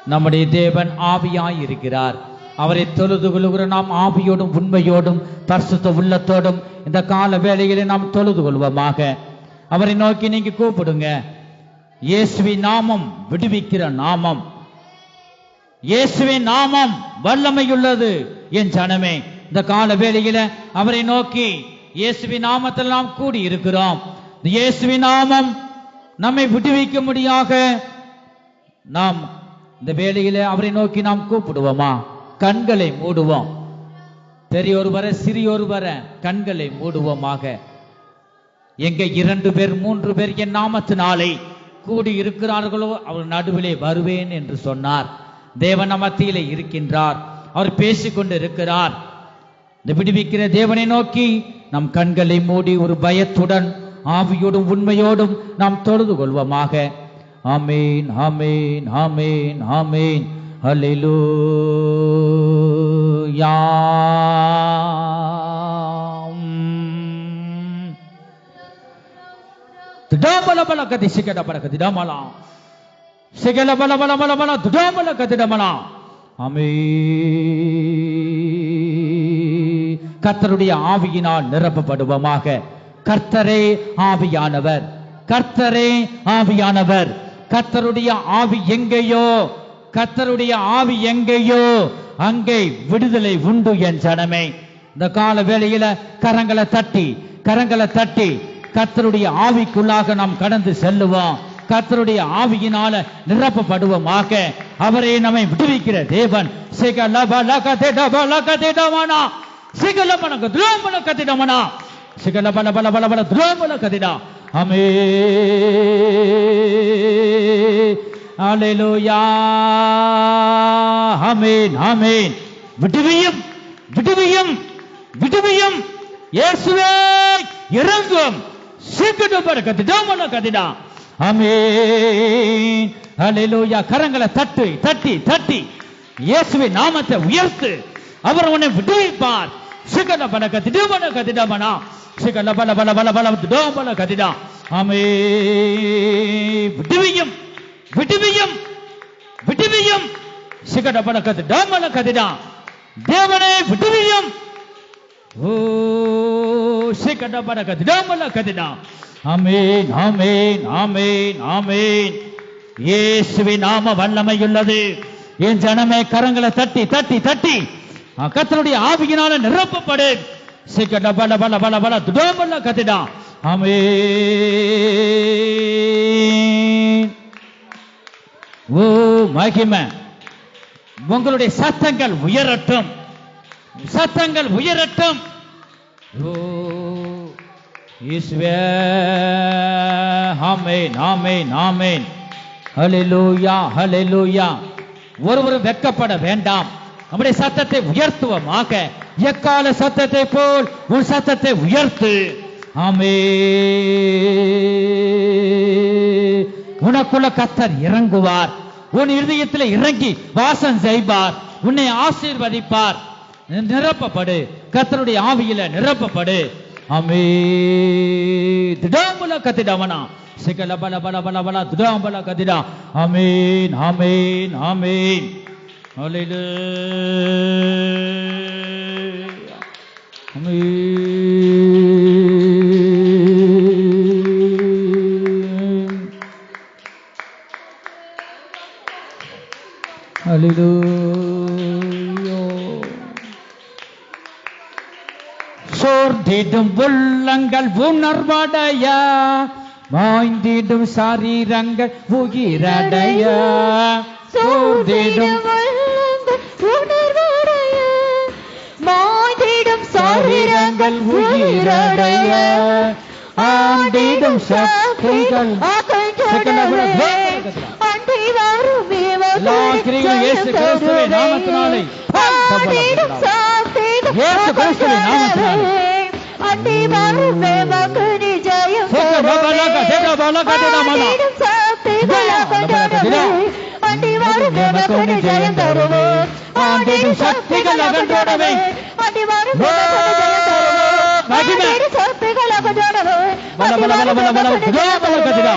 நம்முடைய தேவன் ஆவியாய் இருக்கிறார். அவரை தொழுது கொள்கிற நாம் ஆவியோடும் உண்மையோடும் பரிசுத்த உள்ளத்தோடும் இந்த கால வேளையிலே நாம் தொழுது கொள்வோமாக. அவரை நோக்கி நீங்க கூப்பிடுங்க. இயேசுவின் நாமம் விடுவிக்கிற நாமம். இயேசுவின் நாமம் வல்லமையுள்ளது. என் ஜனமே, இந்த கால வேளையில அவரை நோக்கி இயேசுவின் நாமத்தில் நாம் கூடி இருக்கிறோம். இயேசுவின் நாமம் நம்மை விடுவிக்க முடியாக நாம் இந்த வேளையில அவரை நோக்கி நாம் கூப்பிடுவோமா? கண்களை மூடுவோம். பெரியோர் வர சிறியோர் வர கண்களை மூடுவோமாக. எங்க 2 பேர் 3 பேர் என் நாமத்தினாலே கூடி இருக்கிறார்களோ அவர் நடுவிலே வருவேன் என்று சொன்னார். தேவன் மத்தியிலே இருக்கின்றார். அவர் பேசிக்கொண்டு இருக்கிறார். இந்த விடுவிக்கிற தேவனை நோக்கி நம் கண்களை மூடி ஒரு பயத்துடன் ஆவியோடும் உண்மையோடும் நாம் தொழுது கொள்வோமாக. ஆமீன், ஆமீன், ஆமீன், ஆமீன். ஹல்லேலூயா. திடாமல பல கதி சிகட பல திடாமலா சிகல பல பல பல பல திடாமல கதிடமலா. ஆமீன். கர்த்தருடைய ஆவியினால் நிரப்பப்படுவோமாக. கர்த்தரே ஆவியானவர். கர்த்தரே ஆவியானவர். கர்த்தருடைய ஆவி எங்கேயோ, கர்த்தருடைய ஆவி எங்கேயோ அங்கே விடுதலை உண்டு. என் ஜனமே, இந்த கால வேளையில கரங்களை தட்டி கர்த்தருடைய ஆவிக்குள்ளாக நாம் கடந்து செல்லுவோம். கர்த்தருடைய ஆவியினால நிரப்பப்படுவோமாக. அவரை நம்மை விடுவிக்கிற தேவன். ஹல்லேலூயா. ஆமென், ஆமென். விடுவியும், விடுவியும், விடுவியும். இயேசுவே இறங்கும். ஆமென். ஹல்லேலூயா. கரங்களை தட்டி தட்டி தட்டி இயேசுவின் நாமத்தை உயர்த்து. அவர் உன்னை விடுவிப்பார். சிகல பல கதிடமன கதிடமனா சிகல பல பல பல பல திடோமல கதிடா. ஆமென். விடுவியும், விடுவியும், விடுவியும். சிகட பல கதிடமன கதிடா. தேவனே விடுவியும். ஓ சிகட பல கதிடமல கதிடா. ஆமென், ஆமென், ஆமென், ஆமென். இயேசுவின் நாம வல்லமையுள்ளது. என் ஜனமே, கரங்களை தட்டி தட்டி தட்டி கர்த்தருடைய ஆவியினால நிரப்பப்படு. சிகட பல பல பல பல துடோமல கதிடா. ஆமென். ஓ மகிமை. உங்களுடைய சத்தங்கள் உயரட்டும், சத்தங்கள் உயரட்டும். ஓ இயேசுவே. ஆமென், ஆமென், ஆமென். ஹல்லேலூயா, ஹல்லேலூயா. ஒருவரும் வெட்கப்பட வேண்டாம். நம்முடைய சத்தத்தை உயர்த்துவோமாக. எக்கால சத்தத்தை போல் உன் சத்தத்தை உயர்த்து. ஆமென். உனக்குள்ள கர்த்தர் இறங்குவார். உன் இருதயத்தில் இறங்கி வாசம் செய்வார். உன்னை ஆசீர்வதிப்பார். நிரப்பப்படு. கர்த்தருடைய ஆவியில நிரப்பப்படு. ஆமென். திடாம்பல கதிடவனா சிகல பல பல பல பல திடாம்பல கதிடா. ஆமென், ஆமென், ஆமென். ஹல்லேலூயா. ஆமென். ஹல்லேலூயா. சோர்ந்திடும் உள்ளங்கள் உணர்வடைய, மாய்ந்திடும் சரீரங்கள் உயிரடைய. சோர்ந்திடும் உணர்வடைய, மாய்ந்திடும் சரீரங்கள் உயிரடைய. ஆண்டிடும் சக்திகள் அகன்றடவே, அண்டை வரும் இயேசு கிறிஸ்துவின் நாமத்தினாலே ஆண்டிடும் சக்திகள் இயேசு கிறிஸ்துவின் நாமத்தினாலே அண்டை வரும் மகனி ஜெயம் ஆண்டிடும் சக்திகள் அகன்றடவே, அண்டை வரும் மகனி ஜெயம் தருவே. ஆண்டிடும் சக்திகள் அகன்றடவே, அண்டை வரும் மகனி ஜெயம் தருவே. ஆண்டிடும் சக்திகள் அகன்றடவே, அண்டை வரும் மகனி ஜெயம் தருவே.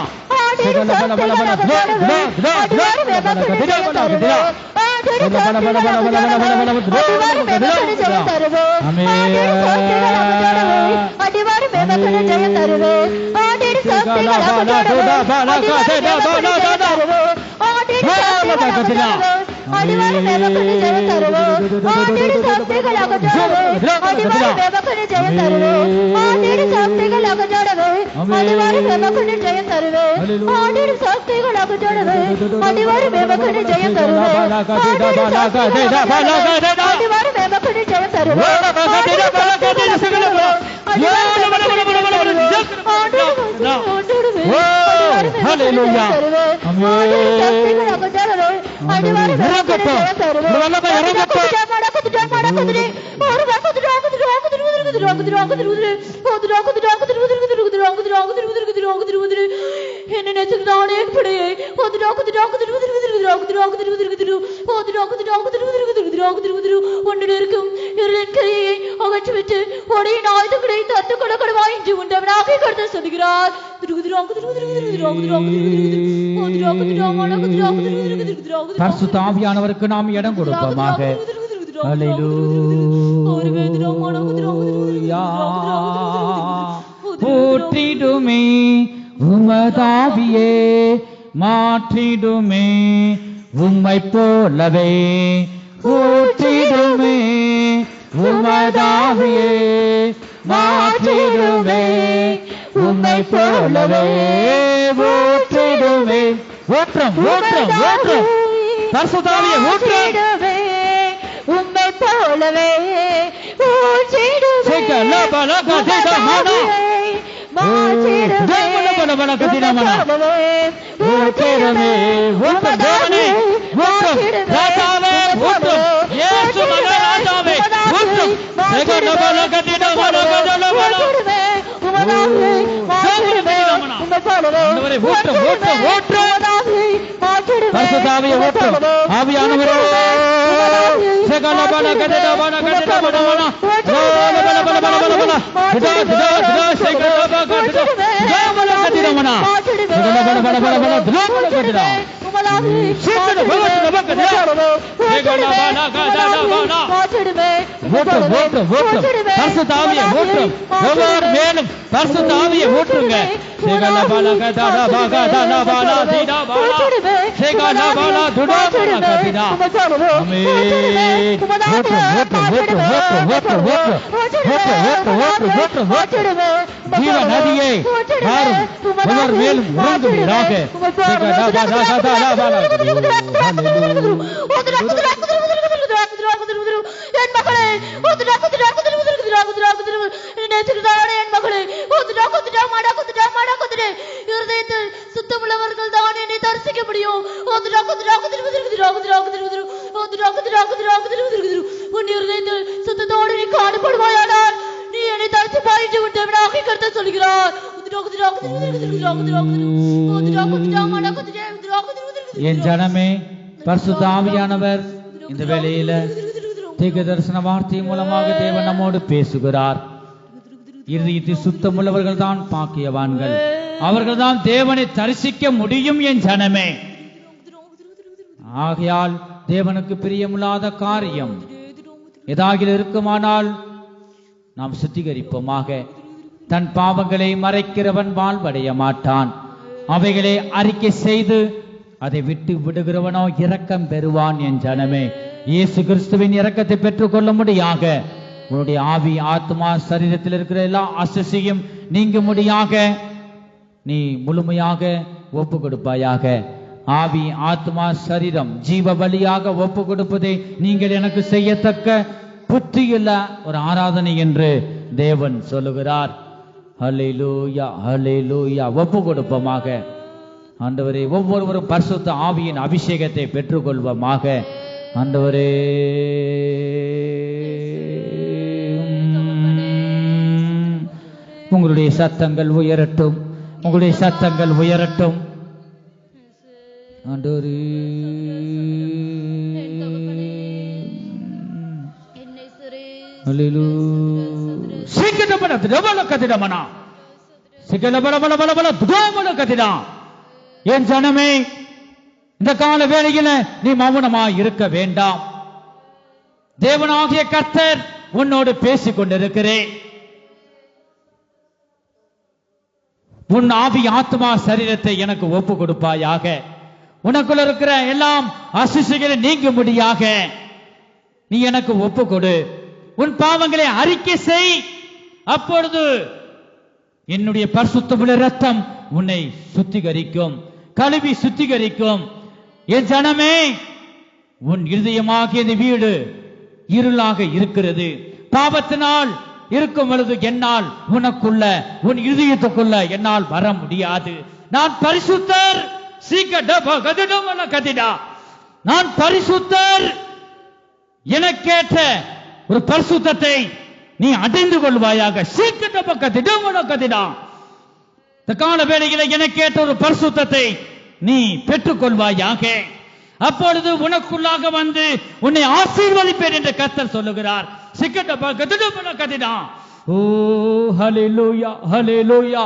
பரிசுத்த ஆவியானவருக்கு நாம் இடம் கொடுப்போமாக. ஊற்றிடுமே உமதாவியே, மாற்றிடுமே உம்மை போலவே. ஊற்றிடுமே உமதாவியே, மாற்றிடுமே உம்மை போலவே. ஊற்றிடுமே ஊற்றம் ஊற்றம் ஊற்றம் பரிசுத்தாவியே ஊற்றிடுமே உம்மை போலவே. ஊற்றிடுமே ஆவியானவரே மேலும் பரிசுத்தாவியை ஊற்றுங்க. ஜீவ நதியை ஒவ்வொரு மேலும் இறங்குவீராக. சுத்தமுள்ளவர்கள் தான் என்னை தரிசிக்க முடியும். சுத்தத்தோடு நீ காணப்படுவாயானால் நீ என்னை தரிசிப்பாய் என்று உண்டவனாக கருத்து சொல்கிறார். என் ஜனமே, பரிசுத்த ஆவியானவர் இந்த வேளையில தீர்க்க தரிசன வார்த்தை மூலமாக தேவன் நம்மோடு பேசுகிறார். இருதயத்தில் சுத்தமுள்ளவர்கள் தான் பாக்கியவான்கள், அவர்கள் தான் தேவனை தரிசிக்க முடியும். என் ஜனமே, ஆகையால் தேவனுக்கு பிரியமில்லாத காரியம் ஏதாவது இருக்குமானால் நாம் சுத்திகரிப்போமாக. தன் பாவங்களை மறைக்கிறவன் வாழ்வடைய மாட்டான். அவைகளை அறிக்கை செய்து அதை விட்டு விடுகிறவனோ இரக்கம் பெறுவான். என் ஜனமே, இயேசு கிறிஸ்துவின் இரக்கத்தை பெற்றுக் கொள்ள முடியாக உன்னுடைய ஆவி, ஆத்மா, சரீரத்தில் இருக்கிற எல்லா அசசியும் நீங்க முடியாக நீ முழுமையாக ஒப்பு கொடுப்பாயாக. ஆவி, ஆத்மா, சரீரம் ஜீவ பலியாக ஒப்பு கொடுப்பதை நீங்கள் எனக்கு செய்யத்தக்க புத்தியுள்ள ஒரு ஆராதனை என்று தேவன் சொல்லுகிறார். ஹல்லேலூயா, ஹல்லேலூயா. ஒப்பு கொடுப்போமாக. ஆண்டவரே, ஒவ்வொருவரும் பரிசுத்த ஆவியின் அபிஷேகத்தை பெற்றுக்கொள்வோமாக. ஆண்டவரே, உங்களுடைய சத்தங்கள் உயரட்டும், உங்களுடைய சத்தங்கள் உயரட்டும். ஆண்டவரே, என் ஜனமே, இந்த கால வேளையில நீ மௌனமாய் இருக்க வேண்டாம். தேவனாகிய கர்த்தர் உன்னோடு பேசிக் கொண்டிருக்கிறேன். உன் ஆவி ஆத்மா சரீரத்தை எனக்கு ஒப்பு கொடுப்பாயாக. உனக்குள்ள இருக்கிற எல்லாம் அசுசிகளை நீங்கும்படியாக நீ எனக்கு ஒப்பு கொடு. உன் பாவங்களை அறிக்கை செய். அப்பொழுது என்னுடைய பரிசுத்தமுள்ள இரத்தம் உன்னை சுத்திகரிக்கும், கழுவி சுத்திகரிக்கும். என் ஜனமே, உன் இருதயமாகிய இந்த வீடு இருளாக இருக்கிறது. பாவத்தினால் இருக்கும் பொழுது என்னால் உனக்குள்ள உன் இருதயத்துக்குள்ள என்னால் வர முடியாது. நான் பரிசுத்தர். நான் பரிசுத்தர். எனக்கேற்ற ஒரு பரிசுத்தத்தை நீ அடைந்து கொள்வாயாக. இந்த கால வேளையில எனக்கேற்ற ஒரு பரிசுத்தத்தை நீ பெற்றுக் கொள்வாயாக. அப்பொழுது உனக்குள்ளாக வந்து உன்னை ஆசீர்வதிப்பேன் என்று கர்த்தர் சொல்லுகிறார். ஓ ஹல்லேலூயா, ஹல்லேலூயா.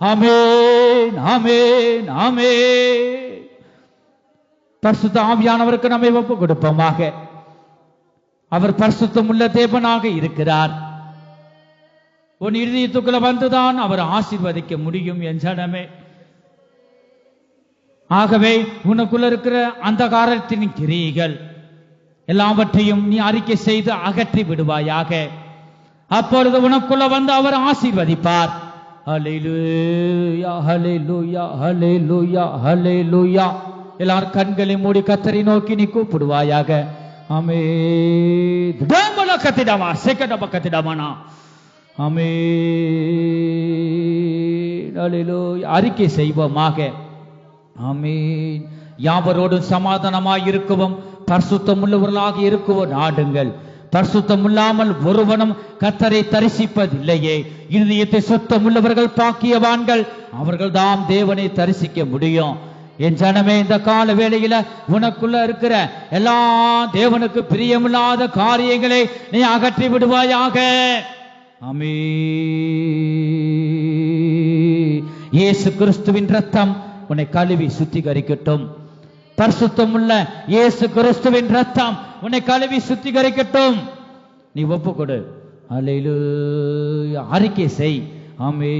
ஆமென், ஆமென், ஆமென். பரிசுத்த ஆவியானவருக்கு நம்மை ஒப்பு கொடுப்போமாக. அவர் பரிசுத்தம் உள்ள தேவனாக இருக்கிறார். உன் இருதயத்துக்குள்ள வந்துதான் அவர் ஆசீர்வதிக்க முடியும் என் ஜனமே. ஆகவே உனக்குள்ள இருக்கிற அந்தகாரத்தின் கிரியைகள் எல்லாவற்றையும் நீ அறிக்கை செய்து அகற்றி விடுவாயாக. அப்பொழுது உனக்குள்ள வந்து அவர் ஆசீர்வதிப்பார். ஹல்லேலூயா, ஹல்லேலூயா, ஹல்லேலூயா, ஹல்லேலூயா. எல்லாரும் கண்களை மூடி கர்த்தரை நோக்கி நீ கூப்பிடுவாயாக. ஆமென். தம்பல கத்திடாமா, செக்கடப கத்திடாமானா. ஆமென். ஹல்லேலூயா. அறிக்கை செய்வோமாக. ஆமென். யாவரோடும் சமாதானமாய் இருக்கவும் பரிசுத்தம் உள்ளவர்களாக இருக்கவும் நாடுங்கள். பரிசுத்தம் இல்லாமல் ஒருவனும் கர்த்தரை தரிசிப்பதில்லையே. இருதயத்தை சுத்தம் உள்ளவர்கள் பாக்கியவான்கள், அவர்கள் தாம் தேவனை தரிசிக்க முடியும். என் ஜனமே, இந்த கால வேளையில உனக்குள்ள இருக்கிற எல்லா தேவனுக்கு பிரியமில்லாத காரியங்களை நீ அகற்றி விடுவாயாக. ஆமென். இயேசு கிறிஸ்துவின் ரத்தம் உன்னை கழுவி சுத்திகரிக்கட்டும். பரிசுத்தம் உள்ள இயேசு கிறிஸ்துவின் ரத்தம் உன்னை கழுவி சுத்திகரிக்கட்டும். நீ ஒப்பு கொடு. ஹல்லேலூயா. அறிக்கை செய். ஆமென்,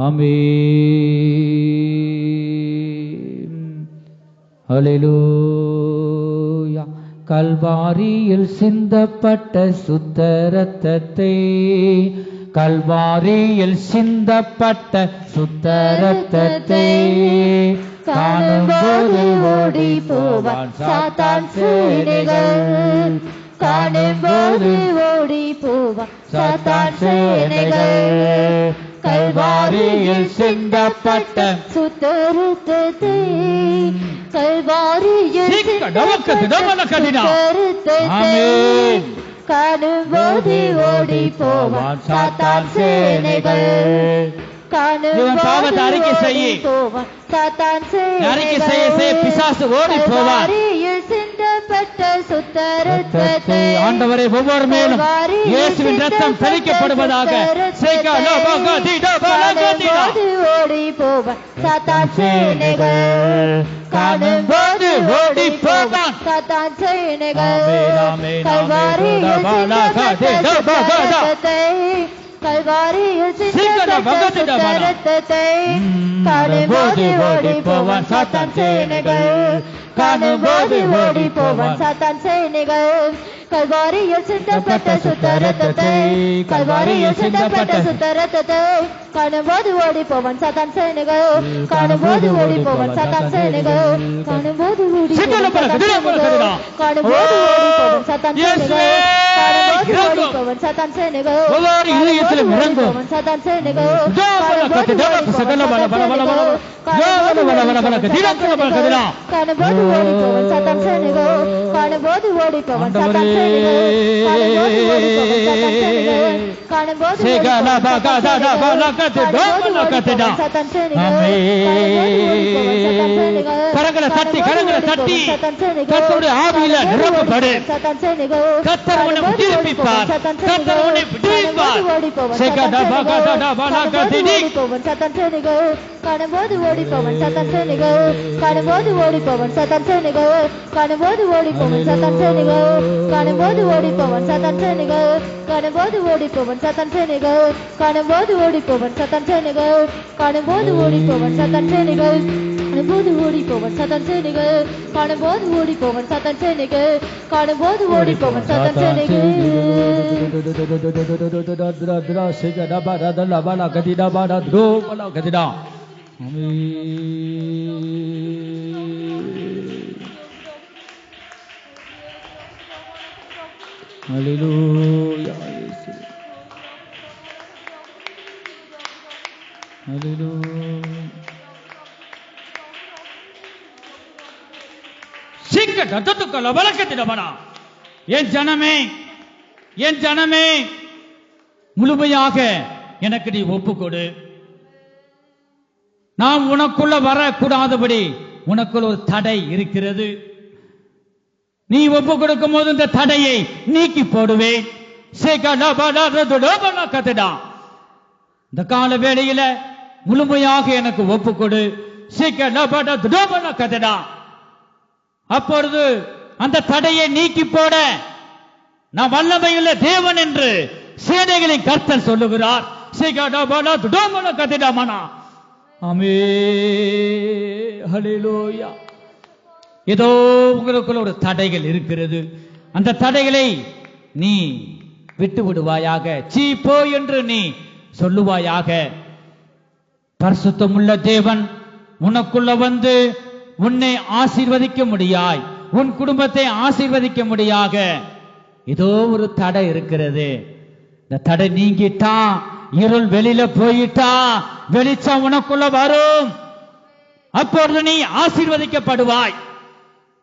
ஆமென். ஹல்லேலூயா. கல்வாரியில் சிந்தப்பட்ட சுத்த இரத்தத்தை, கல்வாரியில் சிந்தப்பட்ட சுத்த இரத்தத்தை காணும்போது ஓடி போவான் சாத்தான் சேனைகள். காணும்போது ஓடி போவான் சாத்தான் சேனைகள். கல்வாரியில் சிந்தப்பட்ட சுத்த இரத்தத்தை, கல்வாரியில் சிந்தப்பட்ட சுத்த இரத்தத்தை காணும்போது ஓடி போவான் சாத்தான் சேனைகள். காணும்போது அறிக்கை செய்ய போவான் சாத்தான் சேனைகள். பிசாசு ஓடி போவான். சிந்தப்பட்ட சுத்த இரத்தத்தை ஆண்டவரே, ஒவ்வொரு மேலும் இயேசுவின் ரத்தம் தெளிக்கப்படுவதாக. ஓடி போவான் சாத்தான் சேனைகள். காணும்போது ஓடி போவான் சாத்தான் சேனைகள். கல்வாரியில் சிந்தப்பட்ட சுத்த இரத்தத்தை, கல்வாரியில் சிந்தப்பட்ட சுத்த இரத்தத்தை காணும்போது ஓடி போவான் சாத்தான் சேனைகள். காணும்போது ஓடி போவான் சாத்தான் சேனைகள். கல்வாரியில் சிந்தப்பட்ட சுத்த இரத்தத்தை, கல்வாரியில் சிந்தப்பட்ட சுத்த இரத்தத்தை காணும்போது ஓடி போவான் சாத்தான் சேனைகள். காணும்போது ஓடி போவான் சாத்தான் சேனைகள். காணும்போது ஓடி போவான் சாத்தான் சேனைகள். காணும்போது ஓடி போவான் சாத்தான் சேனைகள். காணும்போது ஓடி போவான் சாத்தான் சேனைகள். ஒவ்வொரு இதயத்திலும் இறங்கும் சாத்தான் சேனைகள். காணும்போது ஓடி போவான் சாத்தான் சேனைகள். காணும்போது ஓடி போவான் சாத்தான் சேனைகள். காணும்போது ஓடி போவான் சாத்தான் சேனைகள். காணும்போது கரங்களை தட்டி, கரங்களை தட்டி கர்த்தருடைய ஆவியில நிரப்பப்படு. கர்த்தர் உன்னை விடுவிப்பார். கர்த்தர் உன்னை விடுவிப்பார். காணும்போது ஓடிப்போவன் சத்தன் சேனைகள் காணும்போது ஓடிப்போவன் சத்தன் சேனைகள் காணும்போது ஓடிப்போவன் சத்தன் சேனைகள் காணும்போது ஓடிப்போவன் சத்தன் சேனைகள் காணும்போது ஓடிப்போவன் சத்தன் சேனைகள் காணும்போது ஓடிப்போவன் சத்தன் சேனைகள் காணும்போது ஓடிப்போவன் சத்தன் சேனைகள் காணும்போது ஓடிப்போவன் சத்தன் சேனைகள் காணும்போது ஓடிப்போவன் சத்தன் சேனைகள் காணும்போது ஓடிப்போவன் சத்தன் சேனைகள் Hallelujah. Hallelujah. என் ஜனமே முழுமையாக எனக்கு நீ ஒப்புக்கொடு. நாம் உனக்குள்ள வரக்கூடாதபடி உனக்குள்ள ஒரு தடை இருக்கிறது. நீ ஒப்பு கொடுக்கும் போது இந்த தடையை நீக்கி போடுவேன். இந்த கால வேளையில முழுமையாக எனக்கு ஒப்பு கொடு. அப்பொழுது அந்த தடையை நீக்கி போட நான் வல்லமையுள்ள தேவன் என்று சேனைகளின் கர்த்தர் சொல்லுகிறார். ஏதோ உங்களுக்குள்ள ஒரு தடைகள் இருக்கிறது. அந்த தடைகளை நீ விட்டு விடுவாயாக. சீ போ என்று நீ சொல்லுவாயாக. பரிசுத்தமுள்ள தேவன் உனக்குள்ள வந்து உன்னை ஆசீர்வதிக்க முடியாய், உன் குடும்பத்தை ஆசீர்வதிக்க முடியாக ஏதோ ஒரு தடை இருக்கிறது. இந்த தடை நீங்கிட்டா, இருள் வெளியில போயிட்டா வெளிச்சம் உனக்குள்ள வரும். அப்பொழுது நீ ஆசீர்வதிக்கப்படுவாய்,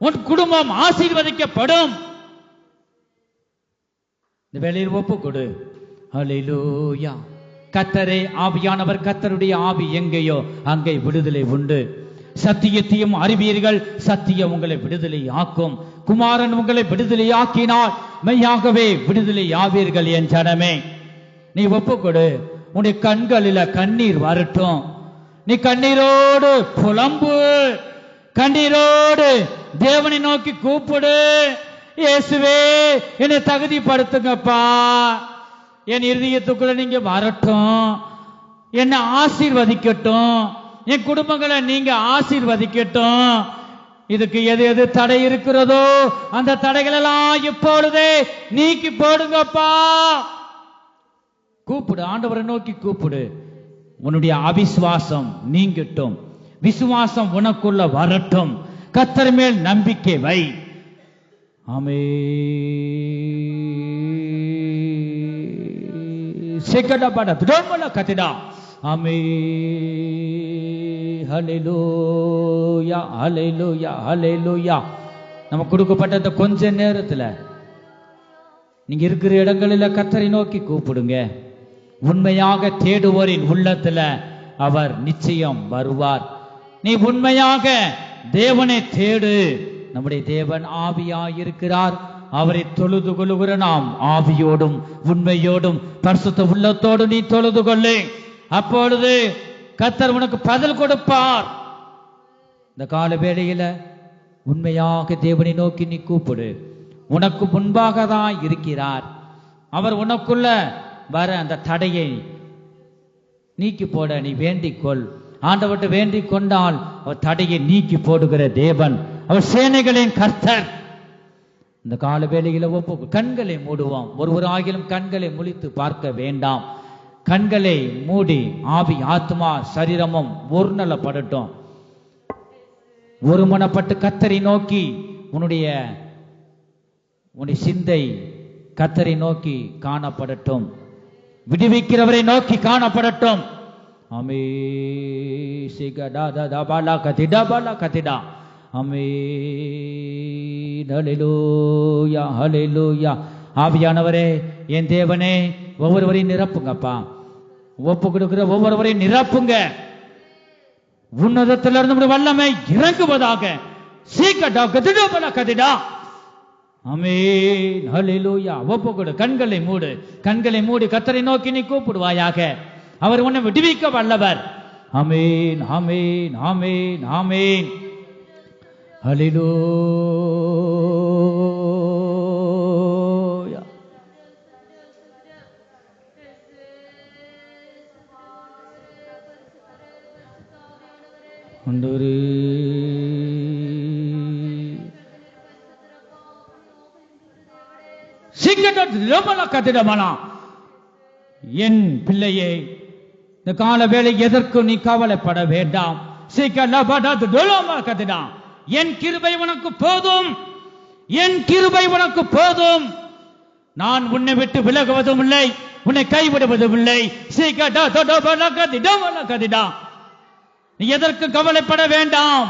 உன் குடும்பம் ஆசீர்வதிக்கப்படும். இந்த வேளையில் ஒப்பு கொடு. ஹல்லேலூயா. கர்த்தரே ஆவியானவர், கர்த்தருடைய ஆவி எங்கேயோ அங்கே விடுதலை உண்டு. சத்தியத்தையும் அறிவீர்கள், சத்தியம் உங்களை விடுதலை ஆக்கும். குமாரன் உங்களை விடுதலை ஆக்கினால் மெய்யாகவே விடுதலை ஆவீர்கள். என் ஜனமே, நீ ஒப்புக்கொடு. உன்னுடைய கண்களில கண்ணீர் வரட்டும். நீ கண்ணீரோடு புலம்பு, கண்ணீரோடு தேவனை நோக்கி கூப்பிடு. இயேசுவே, என்னை தகுதிப்படுத்துங்கப்பா. என் இருதயத்துக்குள்ள நீங்க வரட்டும், என்னை ஆசீர்வதிக்கட்டும், என் குடும்பங்களை நீங்க ஆசீர்வதிக்கட்டும். இதுக்கு எது எது தடை இருக்கிறதோ அந்த தடைகள் எல்லாம் இப்பொழுதே நீக்கி போடுங்கப்பா. கூப்பிடு, ஆண்டவரை நோக்கி கூப்பிடு. உன்னுடைய அவிசுவாசம் நீங்கட்டும், விசுவாசம் உனக்குள்ள வரட்டும். கர்த்தர் மேல் நம்பிக்கை வை. நம்ம கொடுக்கப்பட்ட இந்த கொஞ்ச நேரத்துல நீங்க இருக்கிற இடங்களில கர்த்தரை நோக்கி கூப்பிடுங்க. உண்மையாக தேடுவோரின் உள்ளத்துல அவர் நிச்சயம் வருவார். நீ உண்மையாக தேவனை தேடு. நம்முடைய தேவன் ஆவியாயிருக்கிறார். அவரை தொழுது கொள்ளுகிற நாம் ஆவியோடும் உண்மையோடும் பரிசுத்த உள்ளத்தோடு நீ தொழுது கொள்ளு. அப்பொழுது கர்த்தர் உனக்கு பதில் கொடுப்பார். இந்த கால வேளையில உண்மையாக தேவனை நோக்கி நீ கூப்பிடு. உனக்கு முன்பாக தான் இருக்கிறார். அவர் உனக்குள்ள வர அந்த தடையை நீக்கி போட நீ வேண்டிக்கொள். ஆண்டவர்கிட்ட வேண்டிக் கொண்டால் அவர் தடையை நீக்கி போடுகிற தேவன். அவர் சேனைகளின் கர்த்தர். இந்த கால வேளையில ஒப்பு கண்களை மூடுவோம். ஒருவராகிலும் கண்களை முழித்து பார்க்க வேண்டாம். கண்களை மூடி ஆவி ஆத்மா சரீரமும் ஒருநலப்படட்டும். ஒருமனப்பட்டு கர்த்தரை நோக்கி உன்னுடைய சிந்தை கர்த்தரை நோக்கி காணப்படட்டும். விடுவிக்கிறவரை நோக்கி காணப்படட்டும். ஆவியானவரே, என் தேவனே, ஒவ்வொருவரையும் நிரப்புங்கப்பா. ஒப்பு கொடுக்கிற ஒவ்வொருவரையும் நிரப்புங்க. உன்னதத்திலிருந்து வல்லமை இறங்குவதாக. ஆமென். ஹல்லேலூயா. ஒப்பு கொடு. கண்களை மூடு. கண்களை மூடி கர்த்தரை நோக்கி நீ கூப்பிடுவாயாக. அவர் உன்னை விடுவிக்க வல்லவர். ஆமென் ஆமென் ஆமென் ஆமென். ஹல்லேலூயா. ஆண்டவரே என் பிள்ளையே, இந்த கால வேளை எதற்கும் நீ கவலைப்பட வேண்டாம். என் கிருபை உனக்கு போதும், என் கிருபை உனக்கு போதும். நான் உன்னை விட்டு விலகுவதும் இல்லை, உன்னை கைவிடுவதும் இல்லை. நீ எதற்கு கவலைப்பட வேண்டாம்.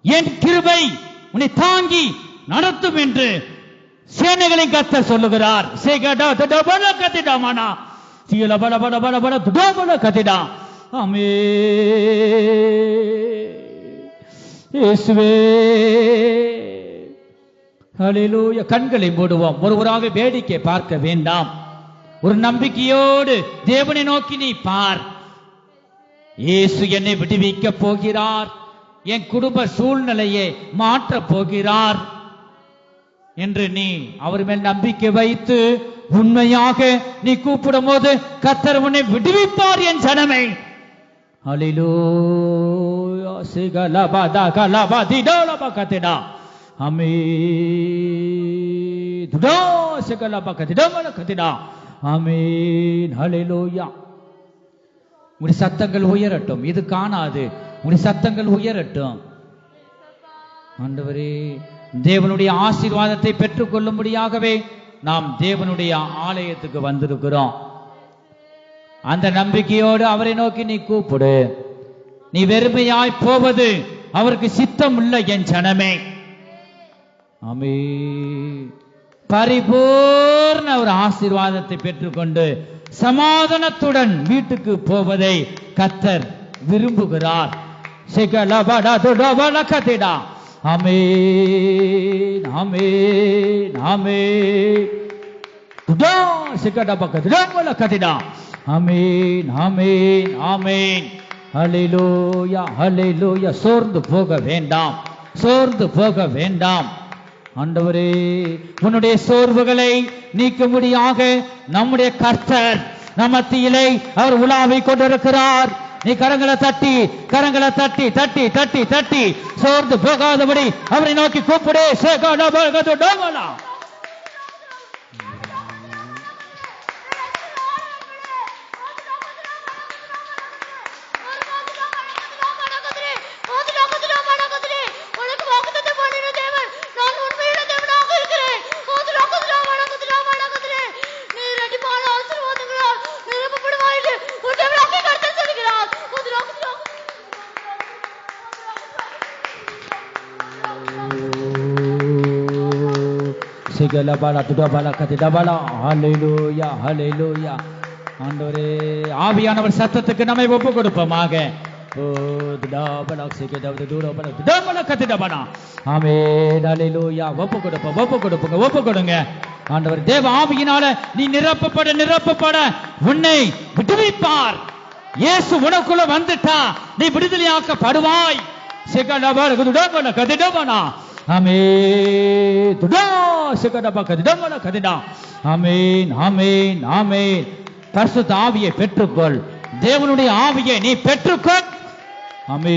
என் கிருபை உன்னை தாங்கி நடத்தும் என்று சேனைகளின் கர்த்தர் சொல்லுகிறார். கண்களை மூடுவோம். ஒருவராக வேடிக்கை பார்க்க வேண்டாம். ஒரு நம்பிக்கையோடு தேவனை நோக்கி நீ பார். இயேசு என்னை விடுவிக்க போகிறார், என் குடும்ப சூழ்நிலையை மாற்றப் போகிறார் என்று நீ அவர் மேல் நம்பிக்கை வைத்து உண்மையாக நீ கூப்பிடும் போது கர்த்தர் உன்னை விடுவிப்பார் என் ஜனமே. ஹல்லேலூயா. சிகலபதா கலபதிடலப கதிடா அமே துடா சிகலப கதிடமல கதிடா ஆமென். ஹல்லேலூயா. உங்களுடைய சத்தங்கள் உயரட்டும். இது காணாது. உங்களுடைய சத்தங்கள் உயரட்டும். ஆண்டவரே, தேவனுடைய ஆசீர்வாதத்தை பெற்றுக் கொள்ளும்படியாகவே நாம் தேவனுடைய ஆலயத்துக்கு வந்திருக்கிறோம். அந்த நம்பிக்கையோடு அவரை நோக்கி நீ கூப்பிடு. நீ வெறுமையாய் போவது அவருக்கு சித்தம் இல்லை என் ஜனமே. ஆமென். பரிபூர்ண ஒரு ஆசீர்வாதத்தை பெற்றுக்கொண்டு சமாதானத்துடன் வீட்டுக்கு போவதை கர்த்தர் விரும்புகிறார். ஆமென் ஆமென் ஆமென். ஆமென் ஆமென் ஆமென். ஹல்லேலூயா ஹல்லேலூயா. சோர்ந்து போக வேண்டாம், சோர்ந்து போக வேண்டாம். ஆண்டவரே, உன்னுடைய சோர்வுகளை நீக்கும்படியாக நம்முடைய கர்த்தர் நம் மத்தியிலே அவர் உலாவிக் கொண்டிருக்கிறார். நீ கரங்களை தட்டி கரங்களை தட்டி தட்டி தட்டி தட்டி சோர்ந்து போகாதபடி அவரை நோக்கி கூப்பிடு. ஆவியானவர் சத்தத்துக்கு நம்மை ஒப்பு கொடுப்போமாக. ஒப்பு கொடுப்போம், ஒப்பு கொடுப்போங்க, ஒப்பு கொடுங்க. ஆண்டவர் தேவ ஆவியினால நீ நிரப்பப்பட நிரப்பப்பட உன்னை விடுவிப்பார். இயேசு உனக்குள்ள வந்துட்டா நீ விடுதலையாக்கப்படுவாய். பரிசுத்த ஆவியை பெற்றுக்கொள். தேவனுடைய ஆவியை நீ பெற்றுக்கொள். ஆமென்.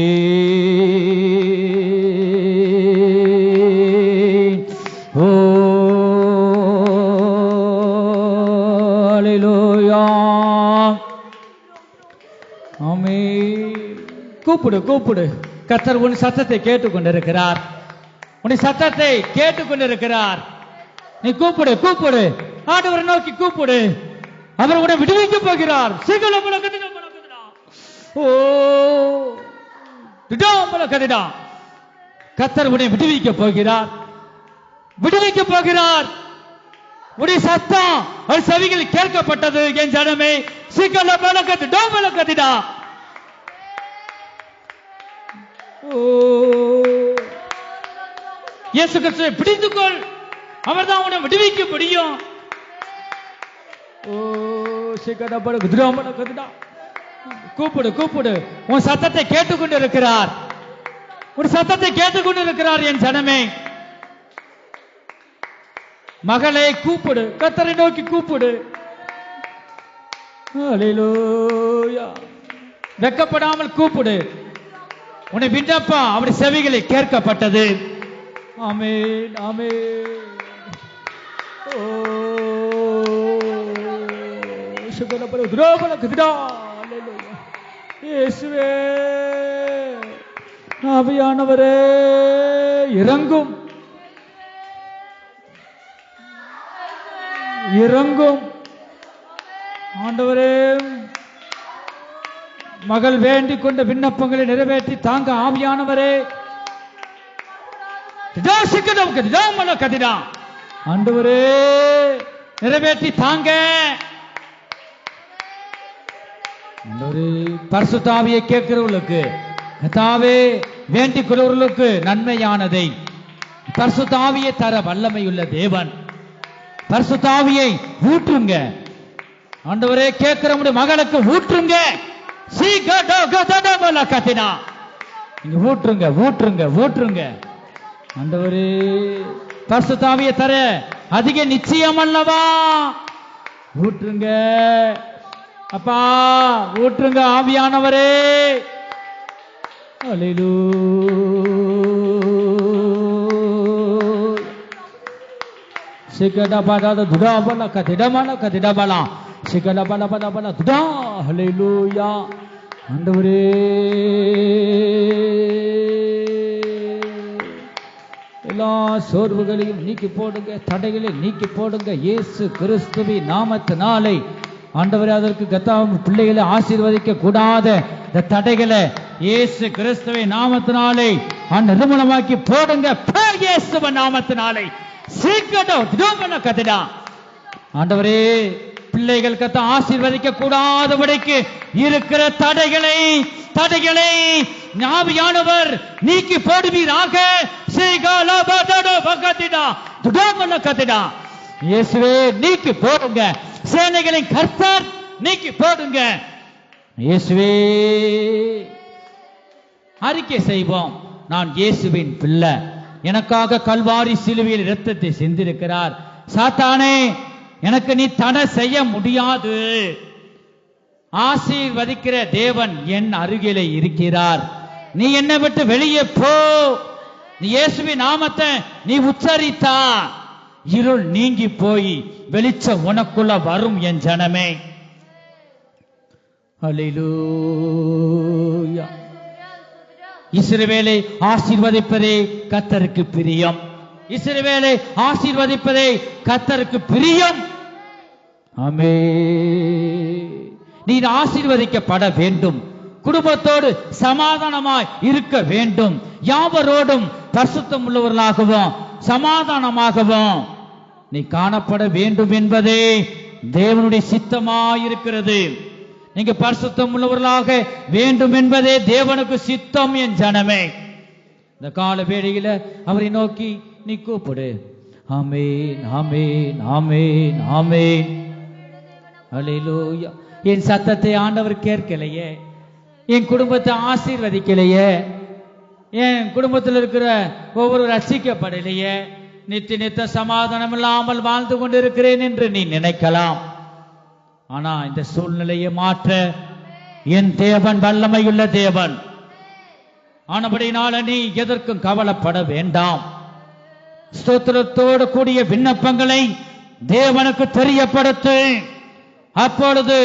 ஓ ஹல்லேலூயா. ஆமென். கூப்பிடு கூப்பிடு. கர்த்தர் உன் சத்தத்தை கேட்டுக்கொண்டிருக்கிறார். உன் சத்தத்தை கேட்டுக்கொண்டிருக்கிறார். நீ கூப்பிடு கூப்பிடு. ஆண்டவரை நோக்கி கூப்பிடு. அவர் உன்னை விடுவிக்க போகிறார். ஓ கர்த்தர் உன்னை விடுவிக்க போகிறார், விடுவிக்க போகிறார். உடைய சத்தம் ஒரு செவிகள் கேட்கப்பட்டது என் ஜனமே. சிக்கல பலகது டோமல கதிடா. ஓ இயேசு கிறிஸ்துவை பிடித்துக்கொள். அவர்தான் உன்னை விடுவிக்க முடியும். ஓ சிக்கல பலகது டோமல கதிடா. கூப்பிடு கூப்பிடு. உன் சத்தத்தை கேட்டுக்கொண்டு இருக்கிறார். உன் சத்தத்தை கேட்டுக்கொண்டு இருக்கிறார் என் ஜனமே. மகளே கூப்பிடு, கர்த்தரை நோக்கி கூப்பிடு. ஹல்லேலூயா. வெட்கப்படாமல் கூப்பிடு. உன்னை விண்ணப்பம் அவருடைய செவிகளில் கேட்கப்பட்டது. ஆமென் ஆமென். ஓ சுகலபர துரோபல கதிடா. ஹல்லேலூயா. இயேசுவே ஆவியானவரே இறங்கும் இறங்கும். ஆண்டவரே மகள் வேண்டிக் கொண்ட விண்ணப்பங்களை நிறைவேற்றி தாங்க ஆவியானவரே. ஆண்டவரே நிறைவேற்றி தாங்க. பரிசுத்த ஆவியை கேட்கிறவர்களுக்கு கர்த்தாவே வேண்டிக் கொள்வர்களுக்கு நன்மையானதை பரிசுத்த ஆவியை தர வல்லமையுள்ள தேவன். பரிசுத்த ஆவியை ஊற்றுங்க ஆண்டவரே. கேட்கிற மகளுக்கு ஊற்றுங்க. நீங்க ஊற்றுங்க ஊற்றுங்க ஊற்றுங்க ஆண்டவரே. பரிசுத்த ஆவியை தர அதிக நிச்சயம் அல்லவா? ஊற்றுங்க அப்பா, ஊற்றுங்க ஆவியானவரே. ஹல்லேலூயா. சிகடபடத துடாபல கதிடமல கதிடபல சிகடபலபலபல துடா. ஹல்லேலூயா. ஆண்டவரே எல்லா சோர்வுகளையும் நீக்கி போடுங்க, தடைகளை நீக்கி போடுங்க இயேசு கிறிஸ்துவின் நாமத்தினாலே. ஆண்டவரே அதற்கு கர்த்தாவே பிள்ளைகளை ஆசீர்வதிக்க கூடாத இந்த தடைகளை இயேசு கிறிஸ்துவின் நாமத்தினாலே நிர்மூலமாக்கி போடுங்க இயேசுவின் நாமத்தினாலே. ஆண்டவரே பிள்ளைகள் கத்த ஆசீர்வதிக்க கூடாதபடிக்கு இருக்கிற தடைகளை ஆவியானவர் நீக்கி போடுவீராக. இயேசுவே நீக்கி போடுங்க. சேனைகளின் கர்த்தர் நீக்கி போடுங்க இயேசுவே. அறிக்கை செய்வோம், நான் இயேசுவின் பிள்ளை. எனக்காக கல்வாரி சிலுவையில் இரத்தத்தை சிந்திருக்கிறார். சாத்தானே எனக்கு நீ தடை செய்ய முடியாது. ஆசீர்வதிக்கிற தேவன் என் அருகிலே இருக்கிறார். நீ என்னை விட்டு வெளியே போ. நீ இயேசுவின் நாமத்தை நீ உச்சரித்தா இருள் நீங்கி போய் வெளிச்சம் உனக்குள்ள வரும் என் ஜனமே. ஹல்லேலூயா. இஸ்ரவேலை ஆசீர்வதிப்பதே கர்த்தருக்கு பிரியம். இஸ்ரவேலை ஆசீர்வதிப்பதே கர்த்தருக்கு பிரியம். ஆமென். நீ ஆசீர்வதிக்கப்பட வேண்டும். குடும்பத்தோடு சமாதானமாய் இருக்க வேண்டும். யாவரோடும் பரிசுத்தம் உள்ளவர்களாகவும் சமாதானமாகவும் நீ காணப்பட வேண்டும் என்பதே தேவனுடைய சித்தமாயிருக்கிறது. நீங்க பரிசுத்தம் உள்ளவர்களாக வேண்டும் என்பதே தேவனுக்கு சித்தம் என் ஜனமே. இந்த கால வேளையில அவரை நோக்கி நீ கூப்பிடு. ஆமென் ஆமென் ஆமென் ஆமென். ஹல்லேலூயா. என் சத்தத்தை ஆண்டவர் கேட்கலையே, என் குடும்பத்தை ஆசீர்வதிக்கலையே, என் குடும்பத்தில் இருக்கிற ஒவ்வொரு ரட்சிக்கப்படலையே, நித்திய சமாதானம் இல்லாமல் வாழ்ந்து கொண்டிருக்கிறேன் என்று நீ நினைக்கலாம். ஆனா இந்த சூழ்நிலையை மாற்ற என் தேவன் வல்லமையுள்ள தேவன். ஆனபடினால நீ எதற்கும் கவலைப்பட வேண்டாம். ஸ்தோத்திரத்தோடு கூடிய விண்ணப்பங்களை தேவனுக்கு தெரியப்படுத்து. அப்பொழுது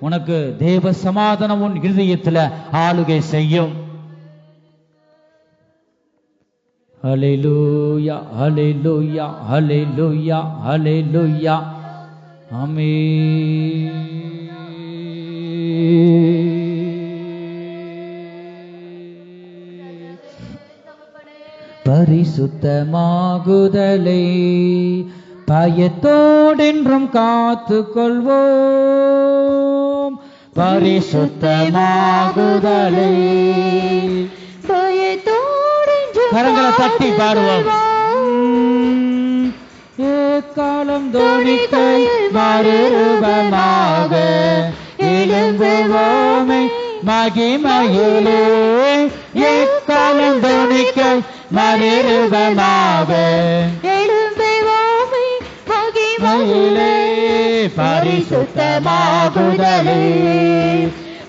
உனக்கு தேவ சமாதானம் உன் இருதயத்தில் ஆளுகை செய்யும். ஹல்லேலூயா ஹல்லேலூயா ஹல்லேலூயா ஹல்லேலூயா. ஆமென். பரிசுத்தமாகுதலை பயத்தோடென்றும் காத்து கொள்வோம். பரிசுத்தமாகுதலை பயத்தோடென்றும் கரங்களை தட்டி பாடுவோம். காலம் தோணிக்கை மறுரூபமாக எழும்புவோம் மகிமையிலே எக்காலம் துணிக்க மறுரூபமாக எழும்புவோமே மகிமையிலே பரிசுத்தமாகுதலே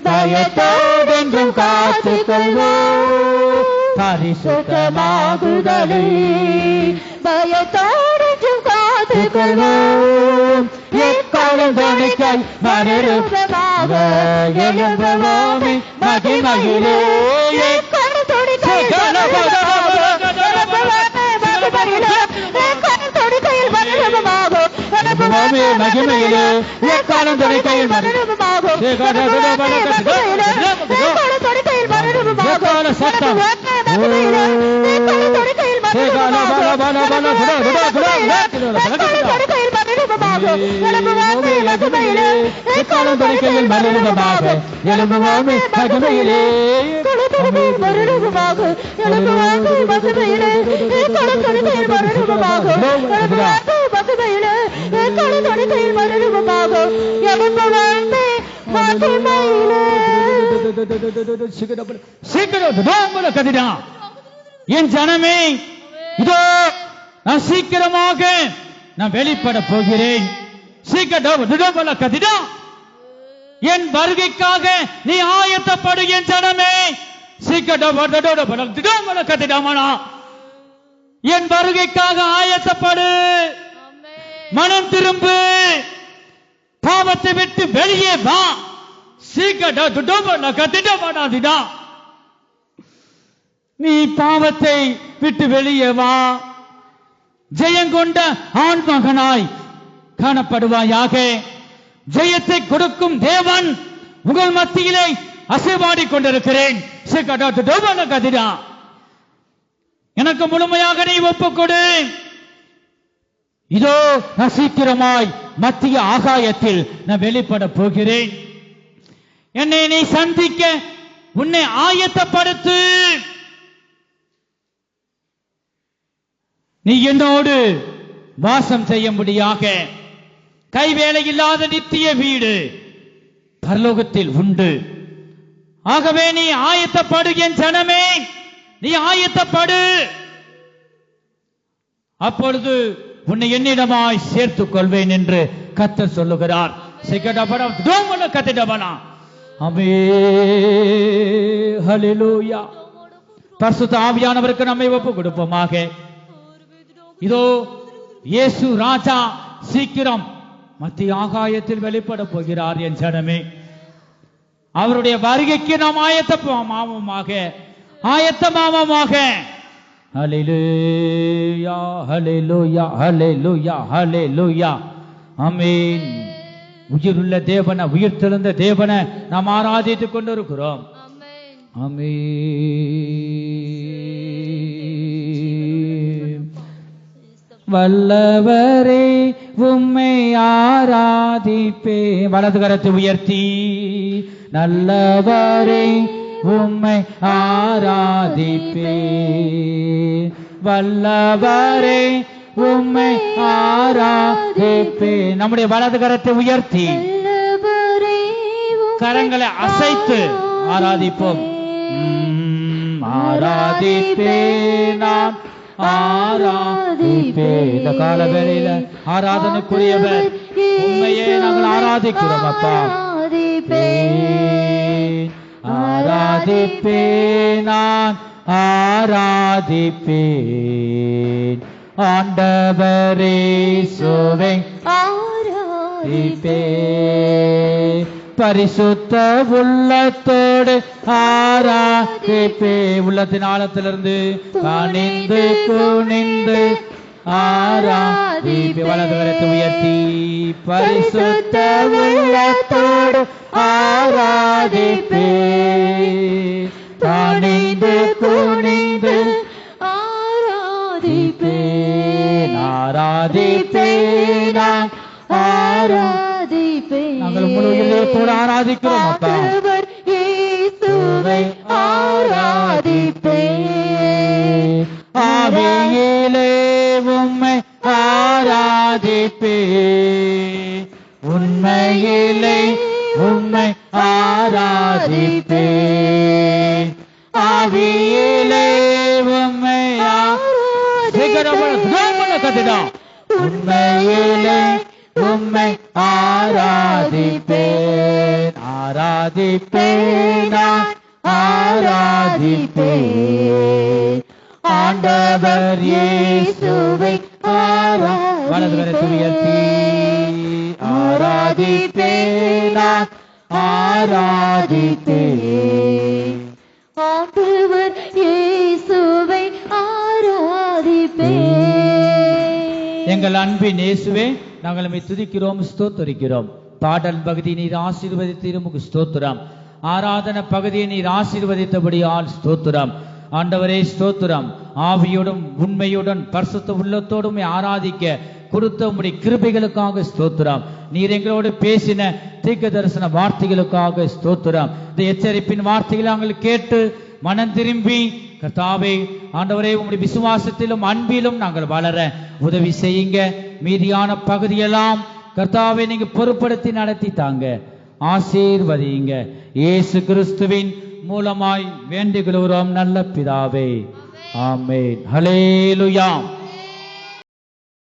பயத்தோடென்றும் காத்துக்கொள்வோம் பரிசுத்தமாகுதலே பயத்தோடென்றும் காத்துக்கொள்வோம் எக்காலம் துணிக்க மறுரூபமாக எழும்புவோமே மகிமையிலே எக்காலம் துணிக்கையில் மகிமையிலே எக்காலம் துணிக்கையில் சத்தம் எக்காலம் துணிக்கையில் மறுரூபமாக எழும்புவோமே மகிமையிலே மறுரூபமாக என் ஜனமே இதோ நான் சீக்கிரமாக நான் வெளிப்பட போகிறேன் என் வருகைக்காக நீ ஆயத்தப்படு என் ஜனமே என் வருகைக்காக ஆயத்தப்படு மனம் திரும்பு பாவத்தை விட்டு வெளியே வா நீ பாவத்தை விட்டு வெளியே வா ஜெயங்கொண்ட ஆண் மகனாய் காணப்படுவாயாக ஜெயத்தை கொடுக்கும் தேவன் உங்கள் மத்தியிலே அசைவாடி கொண்டிருக்கிறேன் எனக்கு முழுமையாக நீ ஒப்புக்கொடு இதோ நான் சீக்கிரமாய் மத்திய ஆகாயத்தில் நான் வெளிப்பட போகிறேன் என்னை நீ சந்திக்க உன்னை ஆயத்தப்படுத்து நீ என்னோடு வாசம் செய்யும்படியாக கைவேலை இல்லாத நித்திய வீடு பரலோகத்தில் உண்டு ஆகவே நீ ஆயத்தப்படு என் ஜனமே நீ ஆயத்தப்படு அப்பொழுது உன்னை என்னிடமாய் சேர்த்துக் கொள்வேன் என்று கர்த்தர் சொல்லுகிறார் பரிசுத்த ஆவியானவருக்கு நம்மை ஒப்பு கொடுப்போமாக இதோ இயேசு ராஜா சீக்கிரம் மத்திய ஆகாயத்தில் வெளிப்பட போகிறார் என் ஜனமே அவருடைய வருகைக்கு நாம் ஆயத்தமாவோமாக ஹல்லேலூயா ஹல்லேலூயா ஹல்லேலூயா ஹல்லேலூயா ஆமென் உயிருள்ள தேவனை உயிர்த்தெழுந்த தேவனை நாம் ஆராதித்துக் கொண்டிருக்கிறோம் ஆமென் வல்லவரே உம்மை ஆராதிப்பே வலது கரத்தை உயர்த்தி நல்லவரே உம்மை ஆராதிப்பே வல்லவரே உம்மை ஆராதிப்பே நம்முடைய வலது கரத்தை உயர்த்தி கரங்களை அசைத்து ஆராதிப்போம் ஆராதிப்பே நான் ஆராதிப்பே இந்த கால வேளையில ஆராதனைக்குரியவர் உண்மையே நாங்கள் ஆராதிக்கிறோம் அப்பா ஆராதிப்பே நான் ஆராதிப்பேன் ஆண்டவரே சுவை ஆராதிப்பே பரிசுத்த உள்ளத்தோடு ஆராதிப்பே உள்ளத்தின் ஆழத்திலிருந்து பணிந்து குனிந்து ஆராதிப்பே வலது கரத்தை உயர்த்தி பரிசுத்த உள்ளத்தோடு ஆராதிப்பே பணிந்து குனிந்து ஆராதிப்பே ஆராதிப்பே நான் ஆராதிப்பே நாங்கள் முழு இதயத்தோடு ஆராதிக்கிறோம் அப்பா இயேசுவை ஆராதிப்பே ஆவியிலே உம்மை ஆராதிப்பே உண்மையிலே உம்மை ஆராதிப்பே உண்மையிலே உம்மை ஆராதிப்பேன், ஆராதிப்பேன், ஆராதிப்பேன். ஆண்டவர் இயேசுவை உயர்த்தி ஆராதிப்பேன், ஆராதிப்பேன். ஆண்டவர் இயேசுவை ஆராதிப்பேன். எங்கள் அன்பின் இயேசுவே, நாங்கள் நம்மை துதிக்கிறோம், ஸ்தோத்தரிக்கிறோம். பாடல் பகுதி நீர் ஆசீர்வதித்து உமக்கு ஸ்தோத்திரம். ஆராதன பகுதியை நீர் ஆசீர்வதித்தபடியால் ஸ்தோத்திரம். ஆண்டவரே ஸ்தோத்திரம். ஆவியோடும் உண்மையுடன் பரிசுத்த உள்ளத்தோடும் ஆராதிக்க கொடுத்த உம்முடைய கிருபைகளுக்காக ஸ்தோத்திரம். நீர் எங்களோடு பேசின தீர்க்க தரிசன வார்த்தைகளுக்காக ஸ்தோத்திரம். இந்த எச்சரிப்பின் வார்த்தைகளை நாங்கள் கேட்டு மனம் திரும்பி கர்த்தாவே ஆண்டவரே உம்முடைய விசுவாசத்திலும் அன்பிலும் நாங்கள் வளர உதவி செய்யுங்க. மீதியான பகுதியெல்லாம் கர்த்தாவே நீங்க பொறுப்படுத்தி நடத்தி தாங்க, ஆசீர்வதிங்க. இயேசு கிறிஸ்துவின் மூலமாய் வேண்டிக் கொள்கிறோம் நல்ல பிதாவே, ஆமென். ஹல்லேலூயா.